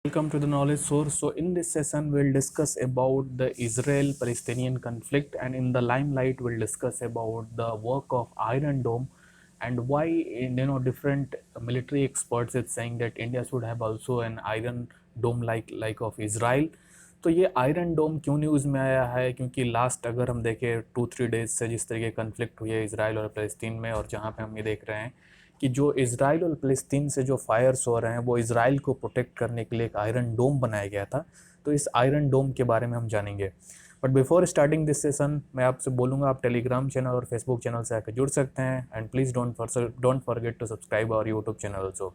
Welcome to the knowledge source. So in this session we'll discuss about the Israel Palestinian conflict, and in the limelight we'll discuss about the work of Iron Dome and why different military experts is saying that India should have also an Iron Dome like of Israel. तो ये iron डोम क्यों news में आया है, क्योंकि last अगर हम देखें 2-3 डेज से जिस तरीके कन्फ्लिक्ट हुई है इसराइल और फ़लस्तीन में, और जहाँ पे हम ये देख रहे हैं कि जो इसराइल और फ़लस्तीन से जो फायर्स हो रहे हैं वो इसराइल को प्रोटेक्ट करने के लिए एक आयरन डोम बनाया गया था। तो इस आयरन डोम के बारे में हम जानेंगे। But before starting this session मैं आपसे बोलूँगा आप टेलीग्राम चैनल और फेसबुक चैनल से आकर जुड़ सकते हैं, and please don't forget to subscribe our YouTube channel also.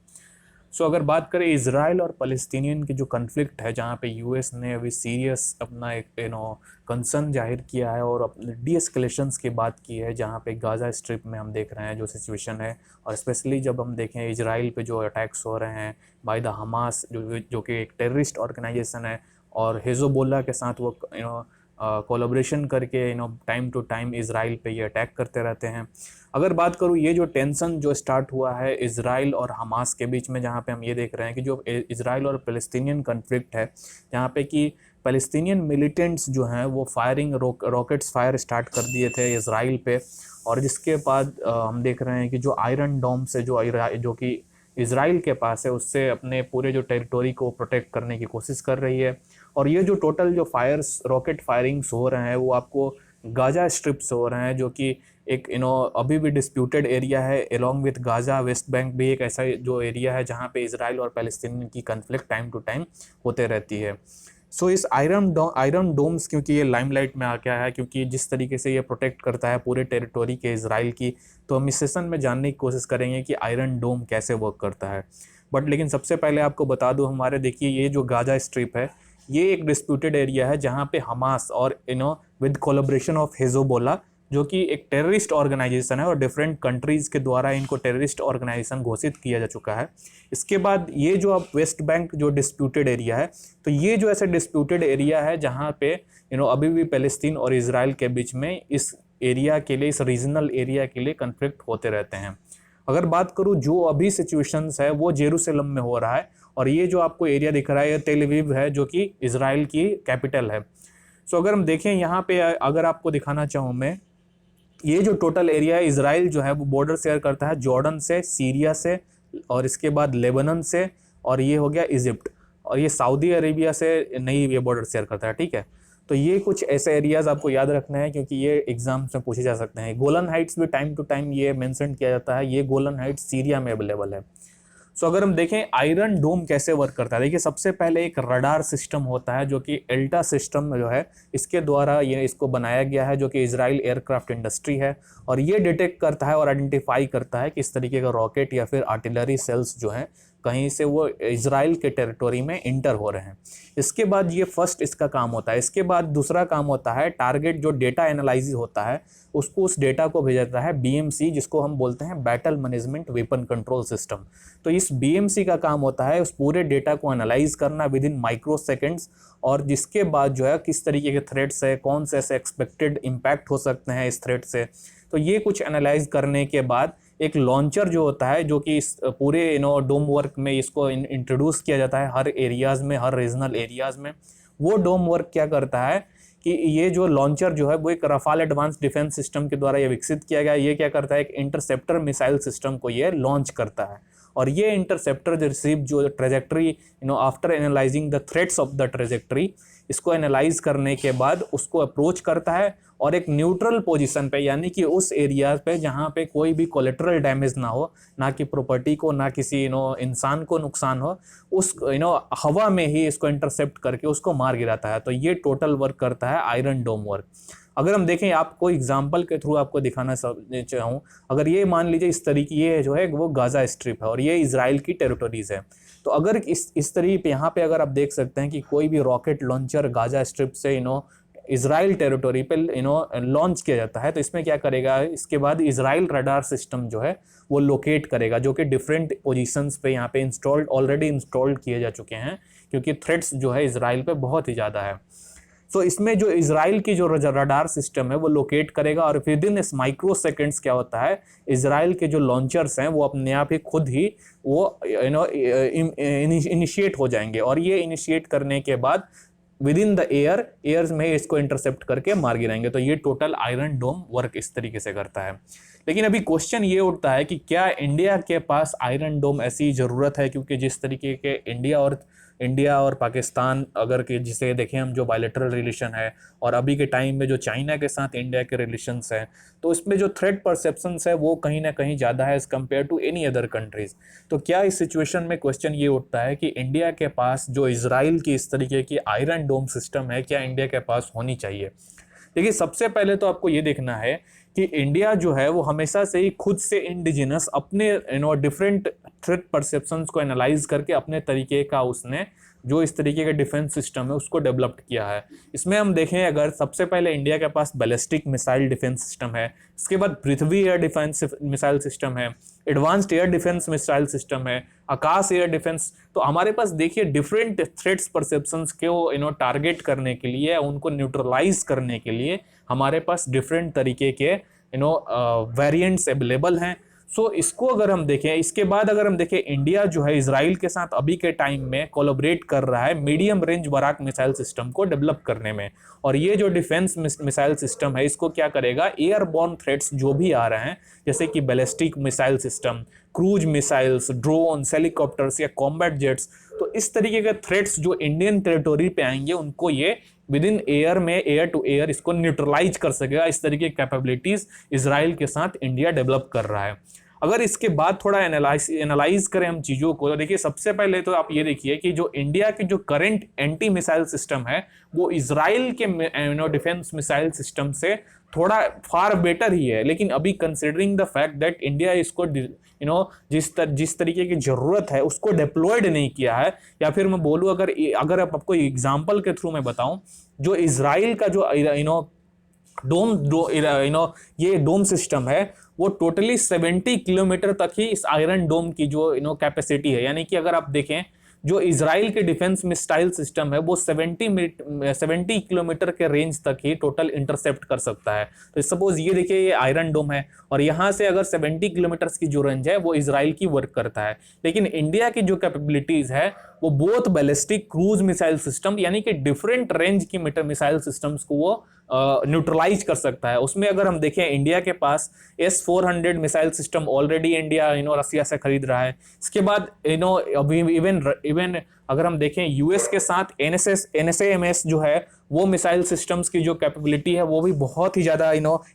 So अगर बात करें इसराइल और फ़लस्तीनियन की जो कन्फ्लिक्ट है, जहाँ पे यूएस ने अभी सीरियस अपना एक कंसर्न जाहिर किया है और अपने डीएस्केलेशंस की बात की है, जहाँ पे गाज़ा स्ट्रिप में हम देख रहे हैं जो सिचुएशन है, और स्पेशली जब हम देखें इसराइल पे जो अटैक्स हो रहे हैं बाय द हमास जो कि एक टेररिस्ट ऑर्गेनाइजेशन है, और हिज़बुल्लाह के साथ वो कोलैबोरेशन करके टाइम टू टाइम इसराइल पे ये अटैक करते रहते हैं। अगर बात करूँ ये जो टेंशन जो स्टार्ट हुआ है इसराइल और हमास के बीच में, जहाँ पे हम ये देख रहे हैं कि जो इसराइल और फ़लस्तीनियन कन्फ्लिक्ट है, जहाँ पे कि फ़लस्तीनियन मिलिटेंट्स जो हैं वो फायरिंग रॉकेट्स फायर स्टार्ट कर दिए थे इसराइल पे, और जिसके बाद हम देख रहे हैं कि जो आयरन डोम से जो कि इसराइल के पास है उससे अपने पूरे जो टेरिटोरी को प्रोटेक्ट करने की कोशिश कर रही है। और ये जो टोटल जो फायर्स रॉकेट फायरिंग्स हो रहे हैं वो आपको गाज़ा स्ट्रिप से हो रहे हैं, जो कि एक अभी भी डिस्प्यूटेड एरिया है। Along with Gaza West Bank भी एक ऐसा जो एरिया है जहाँ पे इसराइल और फ़लस्तीन की कन्फ्लिक्ट टाइम टू टाइम होते रहती है। सो इस आयरन डोम्स क्योंकि ये लाइमलाइट में आ गया है, क्योंकि जिस तरीके से ये प्रोटेक्ट करता है पूरे टेरिटोरी के इसराइल की, तो हम इस सेशन में जानने की कोशिश करेंगे कि आयरन डोम कैसे वर्क करता है। बट लेकिन सबसे पहले आपको बता दूं, हमारे देखिए ये जो गाज़ा स्ट्रिप है ये एक डिस्प्यूटेड एरिया है, जहाँ पे हमास और विद कोलैबोरेशन ऑफ हिज़बुल्लाह जो कि एक टेररिस्ट ऑर्गेनाइजेशन है और डिफरेंट कंट्रीज़ के द्वारा इनको टेररिस्ट ऑर्गेनाइजेशन घोषित किया जा चुका है। इसके बाद ये जो अब वेस्ट बैंक जो डिस्प्यूटेड एरिया है, तो ये जो ऐसे डिस्प्यूटेड एरिया है जहाँ पे अभी भी फ़लस्तीन और इसराइल के बीच में इस एरिया के लिए, इस रीजनल एरिया के लिए कन्फ्लिक्ट होते रहते हैं। अगर बात करूँ जो अभी सिचुएशंस है वो जेरूसलम में हो रहा है, और ये जो आपको एरिया दिख रहा है ये तेल अवीव है जो कि इसराइल की कैपिटल है। सो अगर हम देखें यहाँ पे, अगर आपको दिखाना चाहूँ मैं, ये जो टोटल एरिया है इसराइल जो है वो बॉर्डर शेयर करता है जॉर्डन से, सीरिया से, और इसके बाद लेबनान से, और ये हो गया इजिप्ट, और ये सऊदी अरेबिया से नहीं ये बॉर्डर शेयर करता है। ठीक है, तो ये कुछ ऐसे एरियाज़ आपको याद रखना है क्योंकि ये एग्जाम्स में पूछे जा सकते हैं। गोलन हाइट्स भी टाइम टू टाइम ये मेंशन किया जाता है, ये गोलन हाइट्स सीरिया में अवेलेबल है। सो अगर हम देखें आयरन डोम कैसे वर्क करता है, देखिए सबसे पहले एक रडार सिस्टम होता है जो कि एल्टा सिस्टम जो है इसके द्वारा ये इसको बनाया गया है, जो कि इजराइल एयरक्राफ्ट इंडस्ट्री है, और ये डिटेक्ट करता है और आइडेंटिफाई करता है कि इस तरीके का रॉकेट या फिर आर्टिलरी सेल्स जो हैं कहीं से वो इजराइल के टेरिटोरी में इंटर हो रहे हैं। इसके बाद ये फर्स्ट इसका काम होता है। इसके बाद दूसरा काम होता है टारगेट जो डेटा एनालिसिस होता है उसको, उस डेटा को भेजा जाता है बीएमसी, जिसको हम बोलते हैं battle management weapon control system. तो इस बीएमसी का काम होता है उस पूरे डेटा को एनालाइज करना विद इन माइक्रो सेकेंड्स, और जिसके बाद जो है किस तरीके के थ्रेट्स है, कौन से ऐसे एक्सपेक्टेड इम्पैक्ट हो सकते हैं इस थ्रेट से, तो ये कुछ एनालाइज करने के बाद एक लॉन्चर जो होता है जो कि इस पूरे डोम वर्क में इसको इंट्रोड्यूस किया जाता है हर एरियाज़ में, हर रीजनल एरियाज़ में। वो डोम वर्क क्या करता है कि ये जो लॉन्चर जो है वो एक रफाल एडवांस डिफेंस सिस्टम के द्वारा ये विकसित किया गया। ये क्या करता है, एक इंटरसेप्टर मिसाइल सिस्टम को ये लॉन्च करता है, और ये इंटरसेप्टर जो रिसीव जो trajectory after analysing the threats of the trajectory, इसको एनालाइज करने के बाद उसको अप्रोच करता है और एक न्यूट्रल पोजीशन पे, यानी कि उस एरिया पे जहाँ पे कोई भी कोलेटरल डैमेज ना हो, ना कि प्रॉपर्टी को, ना किसी इंसान को नुकसान हो, उस हवा में ही इसको इंटरसेप्ट करके उसको मार गिराता है। तो ये टोटल वर्क करता है आयरन डोम वर्क। अगर हम देखें, आपको एग्जाम्पल के थ्रू आपको दिखाना चाहूँ, अगर ये मान लीजिए इस तरीके ये जो है वो गाज़ा स्ट्रिप है और ये इसराइल की टेरिटोरीज है, तो अगर इस तरीके पे यहाँ पे अगर आप देख सकते हैं कि कोई भी रॉकेट लॉन्चर गाज़ा स्ट्रिप से इसराइल टेरिटोरी पे लॉन्च किया जाता है, तो इसमें क्या करेगा, इसके बाद इसराइल रडार सिस्टम जो है वो लोकेट करेगा, जो कि डिफरेंट पोजीशंस पे यहाँ पे ऑलरेडी इंस्टॉल्ड किए जा चुके हैं, क्योंकि थ्रेट्स जो है इसराइल पे बहुत ही ज़्यादा है। सो इसमें जो इजराइल की जो रडार सिस्टम है वो लोकेट करेगा और विद इन इस माइक्रो सेकेंड्स क्या होता है, इजराइल के जो लॉन्चर्स हैं वो अपने आप ही खुद ही वो इनिशिएट हो जाएंगे और ये इनिशिएट करने के बाद विद इन द एयर्स में इसको इंटरसेप्ट करके मार गिराएंगे। तो ये टोटल आयरन डोम वर्क इस तरीके से करता है। लेकिन अभी क्वेश्चन ये उठता है कि क्या इंडिया के पास आयरन डोम ऐसी ज़रूरत है, क्योंकि जिस तरीके के इंडिया और पाकिस्तान अगर कि जिसे देखें हम, जो बायलैटरल रिलेशन है और अभी के टाइम में जो चाइना के साथ इंडिया के रिलेशंस हैं, तो इसमें जो थ्रेट परसेप्शंस है वो कहीं ना कहीं ज़्यादा है as compare to any other countries. तो क्या इस सिचुएशन में क्वेश्चन ये उठता है कि इंडिया के पास जो इजराइल की इस तरीके की आयरन डोम सिस्टम है, क्या इंडिया के पास होनी चाहिए? देखिए, सबसे पहले तो आपको ये देखना है कि इंडिया जो है वो हमेशा से ही खुद से इंडिजिनस अपने डिफरेंट थ्रेट परसेप्शंस को एनालाइज करके अपने तरीके का उसने जो इस तरीके का डिफेंस सिस्टम है उसको डेवलप किया है। इसमें हम देखें अगर, सबसे पहले इंडिया के पास बैलिस्टिक मिसाइल डिफेंस सिस्टम है, इसके बाद पृथ्वी एयर डिफेंस मिसाइल सिस्टम है, advanced air defence missile system है, आकाश एयर डिफेंस। तो हमारे पास देखिए डिफरेंट थ्रेट्स परसेप्शंस को टारगेट करने के लिए, उनको न्यूट्रलाइज करने के लिए हमारे पास डिफरेंट तरीके के वेरिएंट्स अवेलेबल हैं। सो इसको अगर हम देखें, इसके बाद अगर हम देखें, इंडिया जो है इजराइल के साथ अभी के टाइम में कोलैबोरेट कर रहा है medium range Barak missile system को डेवलप करने में। और ये जो डिफेंस मिसाइल सिस्टम है इसको क्या करेगा, एयरबॉर्न थ्रेट्स जो भी आ रहे हैं जैसे कि ballistic missile system, cruise missiles, drones, helicopters या कॉम्बैट जेट्स, तो इस तरीके के थ्रेट्स जो इंडियन टेरिटोरी पे आएंगे उनको ये विद इन एयर में, एयर टू एयर इसको न्यूट्रलाइज कर सकेगा। इस तरीके की कैपेबिलिटीज इजराइल के साथ इंडिया डेवलप कर रहा है। अगर इसके बाद थोड़ा एनालाइज करें हम चीज़ों को, तो देखिए सबसे पहले तो आप ये देखिए कि जो इंडिया की जो करंट एंटी मिसाइल सिस्टम है वो इजराइल के डिफेंस मिसाइल सिस्टम से थोड़ा फार बेटर ही है। लेकिन अभी considering the fact that India इसको जिस तरीके की जरूरत है उसको डिप्लॉयड नहीं किया है, या फिर मैं बोलूँ अगर आपको एग्जांपल के थ्रू मैं बताऊं, जो इजराइल का जो ये डोम सिस्टम है वो टोटली 70 किलोमीटर तक ही इस आयरन डोम की जो कैपेसिटी है। यानी कि अगर आप देखें जो इजराइल के डिफेंस मिसाइल सिस्टम है वो 70 किलोमीटर के रेंज तक ही टोटल इंटरसेप्ट कर सकता है। तो सपोज ये देखिए ये आयरन डोम है और यहाँ से अगर 70 किलोमीटर की जो रेंज है वो इजराइल की वर्क करता है। लेकिन इंडिया की जो कैपेबिलिटीज है वो both ballistic cruise missile system यानी कि डिफरेंट रेंज की मिसाइल सिस्टम्स को वो न्यूट्रलाइज कर सकता है। उसमें अगर हम देखें इंडिया के पास S-400 missile system already India Russia से खरीद रहा है। इसके बाद अभी इवन अगर हम देखें यूएस के साथ NSAMS जो है वो मिसाइल सिस्टम्स की जो कैपेबिलिटी है वो भी बहुत ही ज़्यादा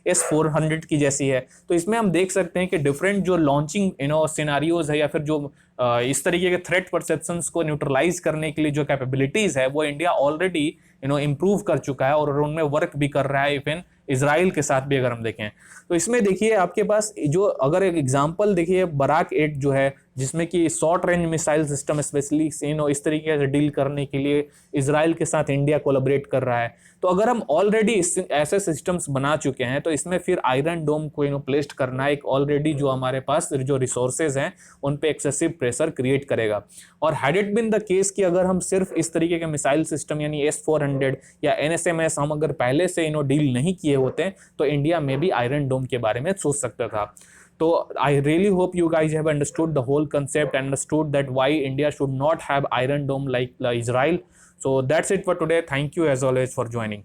S-400 की जैसी है। तो इसमें हम देख सकते हैं कि डिफरेंट जो लॉन्चिंग सिनारियोज है या फिर जो इस तरीके के थ्रेट परसेप्शंस को न्यूट्रलाइज करने के लिए जो कैपेबिलिटीज है वो इंडिया ऑलरेडी इम्प्रूव कर चुका है और उनमें वर्क भी कर रहा है। इवन इजराइल के साथ भी अगर हम देखें तो इसमें देखिए आपके पास जो अगर एक एग्जांपल देखिए बराक 8 जो है जिसमें कि short range missile system specially इस तरीके से डील करने के लिए इजराइल के साथ इंडिया कोलैबोरेट कर रहा है। तो अगर हम ऑलरेडी ऐसे सिस्टम्स बना चुके हैं तो इसमें फिर आयरन डोम को प्लेस्ड करना एक ऑलरेडी जो हमारे पास जो रिसोर्सेज हैं उन पे एक्सेसिव प्रेशर क्रिएट करेगा। और had it been the case कि अगर हम सिर्फ इस तरीके के मिसाइल सिस्टम यानी S-400 या NSAMS हम अगर पहले से डील नहीं किए होते तो इंडिया में भी आयरन डोम के बारे में सोच सकता था। So I really hope you guys have understood the whole concept and understood that why India should not have Iron Dome like Israel. So that's it for today. Thank you as always for joining.